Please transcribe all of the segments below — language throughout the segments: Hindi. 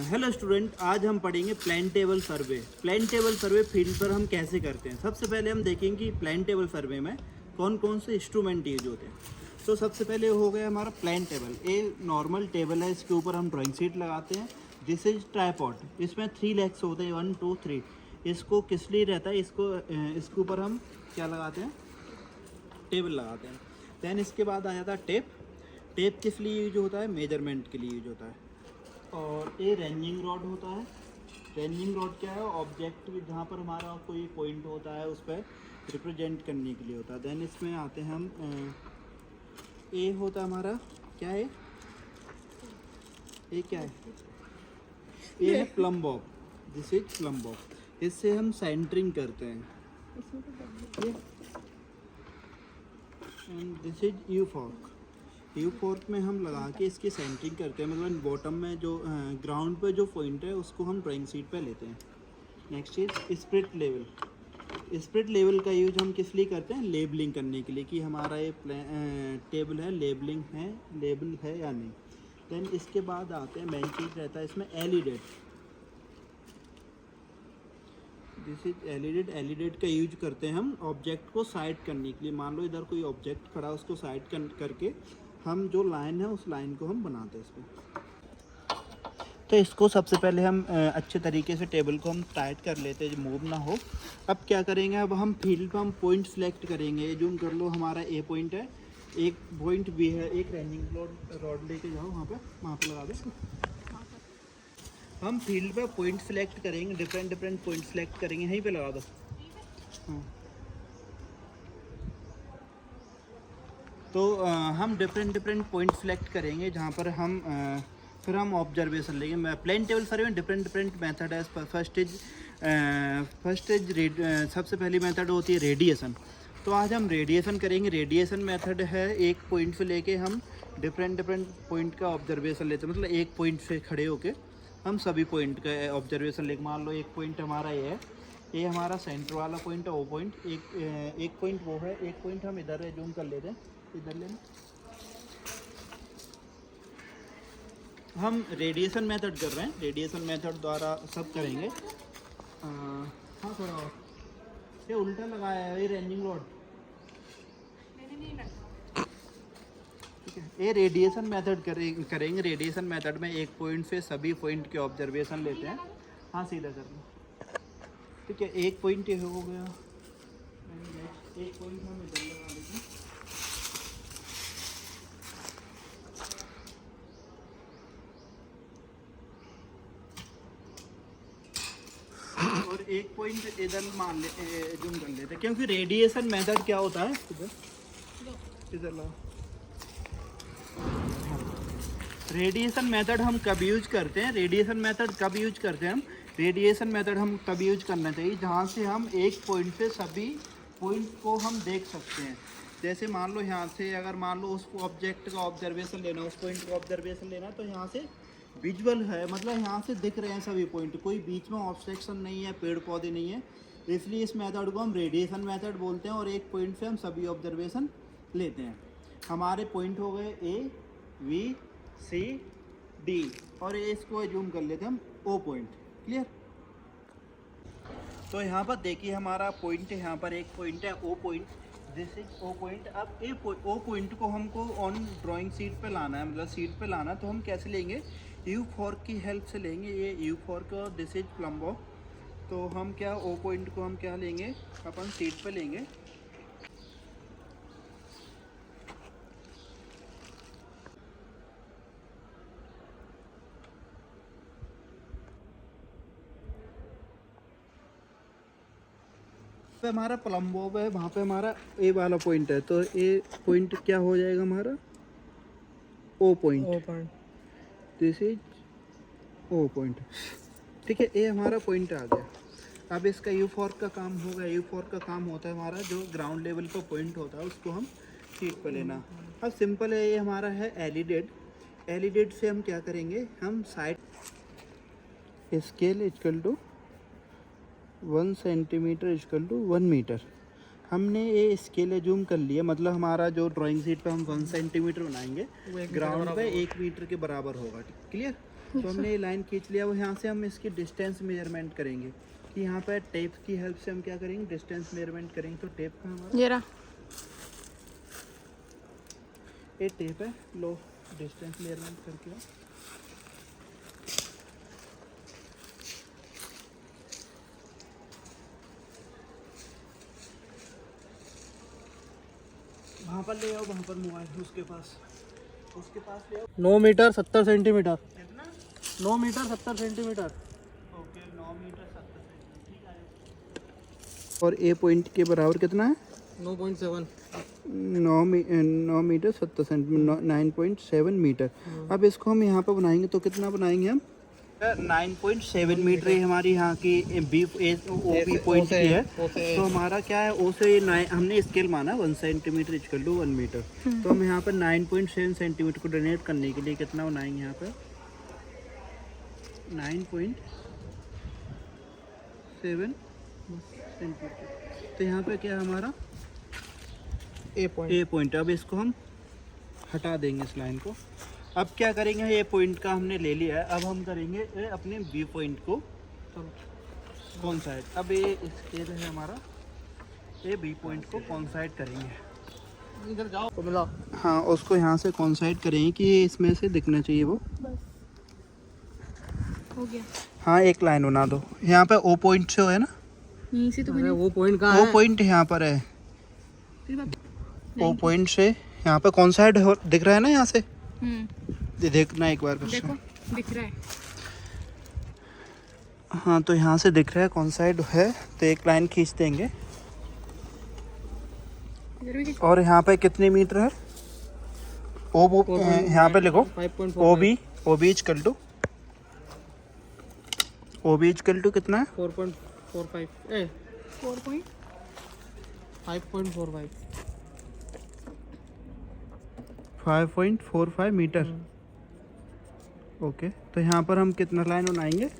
हेलो स्टूडेंट, आज हम पढ़ेंगे प्लान टेबल सर्वे। प्लान टेबल सर्वे फील्ड पर हम कैसे करते हैं। सबसे पहले हम देखेंगे कि प्लान टेबल सर्वे में कौन कौन से इंस्ट्रूमेंट यूज होते हैं। तो सबसे पहले हो गया हमारा प्लान टेबल। ये नॉर्मल टेबल है, इसके ऊपर हम ड्राइंग शीट लगाते हैं। दिस इज ट्राइपॉड, इसमें 3 लेग्स होते हैं, 1 2 3। इसको किस लिए रहता है, इसके ऊपर हम क्या लगाते हैं, टेबल लगाते हैं। दैन इसके बाद आ जाता है टेप। टेप किस लिए यूज होता है, मेजरमेंट के लिए यूज होता है। और ये रेंजिंग रॉड होता है। रेंजिंग रॉड क्या है, ऑब्जेक्ट जहाँ पर हमारा कोई पॉइंट होता है उस पर रिप्रेजेंट करने के लिए होता है। देन इसमें आते हैं हम, ये होता है हमारा, क्या है ये, क्या है ये है plum Bob. This is plum Bob. इससे हम सेंटरिंग करते हैं। And this is you fork. You fork में हम लगा के इसकी सेंटरिंग करते हैं, मतलब बॉटम में जो ग्राउंड पे जो पॉइंट है उसको हम ड्राइंग शीट पे लेते हैं। Next is spirit level. Spirit level का यूज हम किस लिए करते हैं, लेबलिंग करने के लिए कि हमारा ये टेबल है, लेबल है या नहीं। देन इसके बाद आते हैं, मेन चीज़ रहता है इसमें alidade. This is alidade. Alidade का यूज करते हैं हम ऑब्जेक्ट को साइड करने के लिए। मान लो इधर कोई ऑब्जेक्ट खड़ा, उसको साइड करके हम जो लाइन है उस लाइन को हम बनाते हैं इसको। तो इसको सबसे पहले हम अच्छे तरीके से टेबल को हम टाइट कर लेते हैं, मूव ना हो। अब क्या करेंगे, अब हम फील्ड पर हम पॉइंट सेलेक्ट करेंगे। जूम कर लो, हमारा ए पॉइंट है, एक पॉइंट बी है। एक रेंजिंग रॉड लेके जाओ, वहाँ पे लगा दो। हम फील्ड पे पॉइंट सेलेक्ट करेंगे, डिफरेंट पॉइंट सेलेक्ट करेंगे, यहीं पे लगा दो। हाँ। तो हम डिफरेंट पॉइंट सेलेक्ट करेंगे जहाँ पर हम फिर हम ऑब्जर्वेशन लेंगे। प्लेन टेबल सर्वे में डिफरेंट मेथड है। फर्स्ट इज सबसे पहली मेथड होती है रेडिएशन। तो आज हम रेडिएशन करेंगे। रेडिएशन मेथड है, एक पॉइंट से लेके हम डिफरेंट पॉइंट का ऑब्जर्वेशन लेते हैं। मतलब एक पॉइंट से खड़े होके हम सभी पॉइंट का ऑब्जर्वेशन लेके, मान लो एक पॉइंट हमारा ये है, ये हमारा सेंटर वाला पॉइंट है, वो पॉइंट एक पॉइंट वो है, एक पॉइंट हम इधर है, जूम कर लेते हैं, इधर लेना। हम रेडिएशन मेथड कर रहे हैं, रेडिएशन मेथड द्वारा सब करेंगे। हाँ, थोड़ा और ये उल्टा लगाया है, ये रेंजिंग रॉड। ठीक है, ये रेडिएशन मेथड करेंगे। रेडिएशन मेथड में एक पॉइंट से सभी पॉइंट के ऑब्जर्वेशन लेते हैं। हाँ, सीधा कर लो। ठीक है, एक पॉइंट ये हो गया। एक पॉइंट हम इधर लगा देते हैं। और एक पॉइंट इधर मान ले, जूम कर लेते हैं, क्योंकि रेडिएशन मेथड क्या होता है, इधर लो। रेडिएशन मेथड हम कब यूज करते हैं, रेडिएशन मेथड कब यूज करते हैं हम, रेडिएशन मेथड हम कब यूज करना चाहिए, जहाँ से हम एक पॉइंट से सभी पॉइंट को हम देख सकते हैं। जैसे मान लो यहाँ से, अगर मान लो उस ऑब्जेक्ट का ऑब्जर्वेशन लेना, उस पॉइंट का ऑब्जर्वेशन लेना, तो यहाँ से विजुअल है, मतलब यहाँ से दिख रहे हैं सभी पॉइंट, कोई बीच में ऑब्स्ट्रक्शन नहीं है, पेड़ पौधे नहीं है। इसलिए इस मेथड को हम रेडिएशन मेथड बोलते हैं। और एक पॉइंट से हम सभी ऑब्जर्वेशन लेते हैं। हमारे पॉइंट हो गए ए, बी, सी, डी, और ये इसको जूम कर लेते हैं हम, ओ पॉइंट। क्लियर। तो यहाँ पर देखिए हमारा पॉइंट है, यहाँ पर एक पॉइंट है O point. This is O point. अब ओ पॉइंट को हमको ऑन ड्राइंग शीट पे लाना है, मतलब शीट पे लाना, तो हम कैसे लेंगे, यू फॉर्क की हेल्प से लेंगे। ये यू फॉर्क और दिस इज प्लम बॉब। तो हम क्या, ओ पॉइंट को हम क्या लेंगे, अपन शीट पे लेंगे। पे हमारा प्लम बॉब है, वहाँ पे हमारा ए वाला पॉइंट है, तो ए पॉइंट क्या हो जाएगा हमारा, O point. This is O point. ठीक है, ए हमारा पॉइंट आ गया। अब इसका यू फॉर्क का काम होगा। यू फॉर्क का काम होता है हमारा, जो ग्राउंड लेवल पर पॉइंट होता है उसको हम शीट पर लेना। अब सिंपल है, ये हमारा है एलिडेट। एलिडेट से हम क्या करेंगे, हम side scale equal to 1 centimetre equal to 1 metre. हमने ये स्केल जूम कर लिया, मतलब हमारा जो ड्राइंग शीट पे हम 1 सेंटीमीटर बनाएंगे, ग्राउंड पे 1 मीटर के बराबर होगा। क्लियर। तो हमने ये लाइन खींच लिया। वो यहाँ से हम इसकी डिस्टेंस मेजरमेंट करेंगे कि यहाँ पर टेप की हेल्प से हम क्या करेंगे, डिस्टेंस मेजरमेंट करेंगे। तो टेप का हमारा ये टेप है, लो डिस्टेंस मेजरमेंट करके आओ। वहाँ पर ले आओ, वहाँ पर मोबाइल उसके पास ले आओ। 9 मीटर 70 सेंटीमीटर। कितना? 9 metre 70 centimetre. Okay 9 metre 70 centimetre, ठीक है। और ए पॉइंट के बराबर कितना है? 9.7। 9 मीटर 70 सेंटीमीटर, 9.7 मीटर। अब इसको हम यहाँ पर बनाएंगे तो कितना बनाएंगे हम? 9.7 मीटर ये हमारी यहाँ की बी ओ पॉइंट की है। तो हमारा क्या है, ओ से हमने स्केल माना 1 सेंटीमीटर इक्वल टू 1 मीटर। तो हम यहाँ पर 9.7 सेंटीमीटर को डोनेट करने के लिए कितना बनाएंगे यहाँ पर? 9.7 सेंटीमीटर। तो यहाँ पे क्या है हमारा? ए पॉइंट। अब इसको हम हटा देंगे इस लाइन को। अब क्या करेंगे, ये पॉइंट का हमने ले लिया है। अब हम करेंगे अपने बी पॉइंट को कौन साइड। अब ये स्केल है हमारा, ये बी पॉइंट को कौन साइड करेंगे। इधर जाओ तो मिला। हाँ, उसको यहाँ से कौन साइड करेंगे कि ये इसमें से दिखना चाहिए। वो हो गया। हाँ, एक लाइन बना दो यहाँ पे। ओ पॉइंट से है ना, यहीं से तो बनी। वो पॉइंट कहाँ है? ओ पॉइंट यहाँ पर है। फिर बात ओ पॉइंट से यहाँ पे कौन साइड दिख रहा है ना, यहाँ से ये देखना एक बार। देखो दिख रहा है। हाँ, तो यहाँ से दिख रहा है कौन साइड है। तो एक लाइन खींच देंगे। इधर भी खींच। और यहाँ पे कितने मीटर है? यहाँ पे लिखो 5.4। ओ बी इक्वल टू कितना है? 4.45 4.5 5.45। 5.45 मीटर। ओके, तो यहाँ पर हम कितना लाइन बनाएंगे?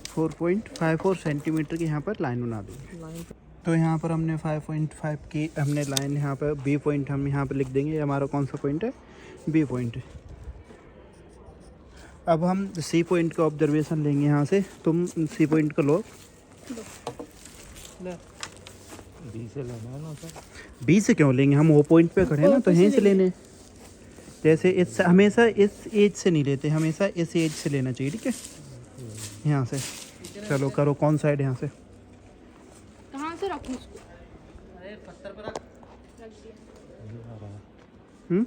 4.54 सेंटीमीटर की यहाँ पर लाइन बना देंगे। तो यहाँ पर हमने 5.5 की हमने लाइन यहाँ पर बी पॉइंट हम यहाँ पर लिख देंगे। ये हमारा कौन सा पॉइंट है? B point. अब हम सी पॉइंट का ऑब्जर्वेशन लेंगे यहाँ से। तुम सी पॉइंट को लो। बी से लेना है ना सर। बी से क्यों लेंगे, हम ओ पॉइंट पे खड़े हैं ना, तो यहीं से लेने। जैसे इस हमेशा इस एज से नहीं लेते, हमेशा इस एज से लेना चाहिए, ठीक है। यहाँ से चलो करो कौन साइड यहाँ से। कहाँ से रखूँ इसको? अरे पत्थर पर रख हम्म,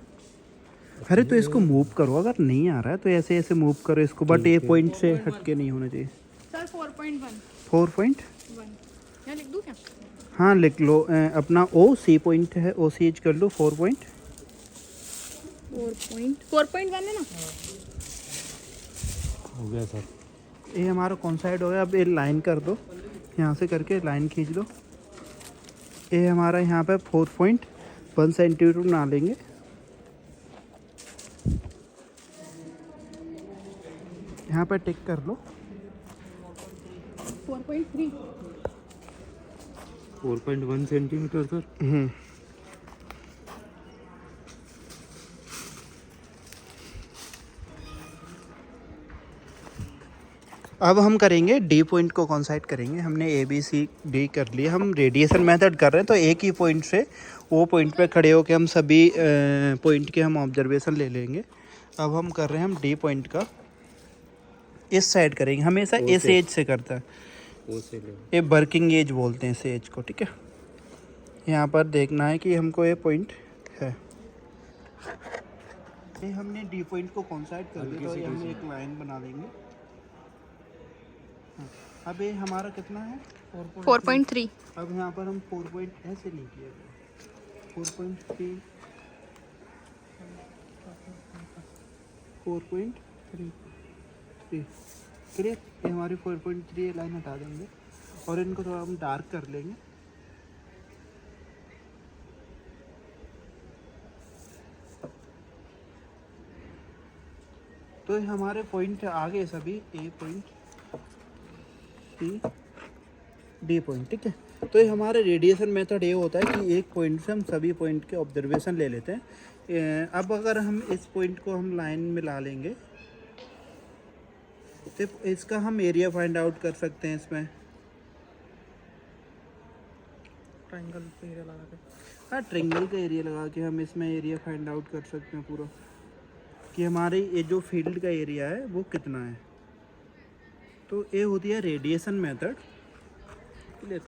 अरे तो इसको मूव करो। अगर नहीं आ रहा है तो ऐसे ऐसे मूव करो इसको, बट ए पॉइंट से हट के नहीं होना चाहिए। सर 4.1 4.1 या लिख दूँ क्या? हाँ लिख लो। अपना ओ सी पॉइंट है, ओ सी एच कर लो 4.1 है ना। हो गया सर। ये हमारा कौन साइड हो गया। अब ये लाइन कर दो, यहाँ से करके लाइन खींच दो। ये हमारा यहाँ पे 4.1 सेंटीमीटर बना लेंगे। यहाँ पे टिक कर लो। 4.3 4.1 सेंटीमीटर सर। अब हम करेंगे डी पॉइंट को कौन साइड करेंगे। हमने ए बी सी डी कर लिया। हम रेडिएशन मेथड कर रहे हैं, तो एक ही पॉइंट से वो पॉइंट पे खड़े होकर हम सभी पॉइंट के हम ऑब्जर्वेशन ले लेंगे। अब हम कर रहे हैं हम डी पॉइंट का इस साइड करेंगे। हमेशा इस एज से करता है, ये वर्किंग एज बोलते हैं इस एज को, ठीक है। यहाँ पर देखना है कि हमको ये पॉइंट है। ये हमने डी पॉइंट को कौन साइड कर दिया, तो ये हम एक लाइन बना देंगे। अब ये हमारा कितना है? 4.3 अब यहाँ पर हम 4 पॉइंट ऐसे नहीं किया, 4.3 4.3 क्लियर। ये हमारी 4.3 लाइन हटा देंगे और इनको थोड़ा हम डार्क कर लेंगे। तो ये हमारे पॉइंट आगे सभी ए पॉइंट सी डी पॉइंट, ठीक है। तो ये हमारे रेडिएशन मेथड ये होता है कि एक पॉइंट से हम सभी पॉइंट के ऑब्जर्वेशन ले लेते हैं। अब अगर हम इस पॉइंट को हम लाइन में ला लेंगे, सिर्फ इसका हम एरिया फाइंड आउट कर सकते हैं इसमें। ट्रायंगल पे एरिया लगा के हाँ, ट्रेंगल का एरिया लगा के हम इसमें एरिया फाइंड आउट कर सकते हैं पूरा, कि हमारे ये जो फील्ड का एरिया है वो कितना है। तो ये होती है रेडिएशन मेथड।